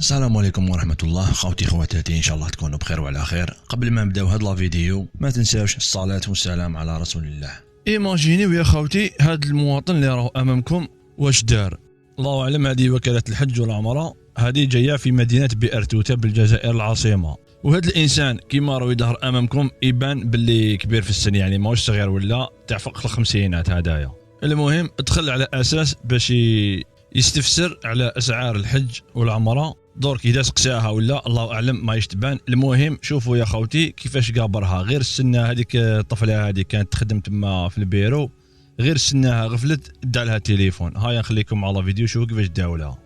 السلام عليكم ورحمة الله. خوتي خواتاتي، ان شاء الله تكونوا بخير وعلى خير. قبل ما نبداو هاد لا فيديو ما تنساوش الصلاة والسلام على رسول الله. ايماجينيو يا خوتي هاد المواطن اللي راهو امامكم واش دار. الله اعلم. هذه وكالة الحج والعمرة، هذه جايه في مدينة بئر توتة بالجزائر العاصمة. وهذا الانسان كيما راهو يظهر امامكم يبان باللي كبير في السن، يعني ماهوش صغير ولا تاع فوق الخمسينات هدايا. المهم دخل على اساس باش يستفسر على اسعار الحج والعمره، دورك اذا سقساها ولا الله اعلم ما يشتبان. المهم شوفوا يا خوتي كيفاش قابرها، غير السنه هذيك الطفله هذه كانت تخدم تما في البيرو، غير سناها غفلت دا لها تليفون. هيا نخليكم على فيديو شوفوا كيفاش داو لها.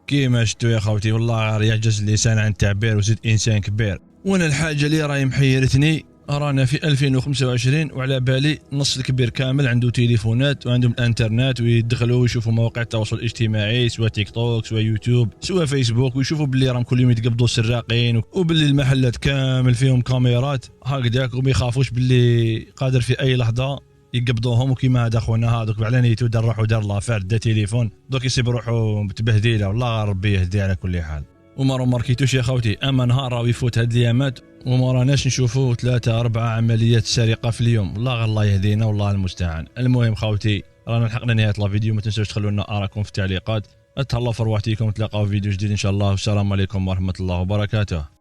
كيما شفتوا يا خوتي والله غير يعجز اللسان عن التعبير، وزيد انسان كبير. وانا الحاجه اللي راهي محيرتني، رانا في 2025 وعلى بالي نص الكبير كامل عنده تليفونات وعندهم الانترنت ويدخلوا ويشوفوا مواقع التواصل الاجتماعي، سواء تيك توك سواء يوتيوب سواء فيسبوك، ويشوفوا باللي راهم كل يوم يتقبضوا سراقين، وباللي المحلات كامل فيهم كاميرات هكذاك، وما يخافوش باللي قادر في اي لحظه يقبضوهم. وكيما هذا خونا هذوك على نيتو دار روحو دار لافير دا تليفون، دوك يسيب روحو متبهديله. والله ربي يهدي على كل حال. وما ماركيتوش يا خوتي، اما نهار راهو يفوت هاد الايامات وما راناش نشوفوا 3-4 عمليات سرقه في اليوم. والله الله يهدينا والله المستعان. المهم خوتي رانا لحقنا نهايه لا فيديو، ما تنسوش تخلوا لنا اراءكم في التعليقات. اتهلاو في رواحتكم، تلاقاو فيديو جديد ان شاء الله، والسلام عليكم ورحمه الله وبركاته.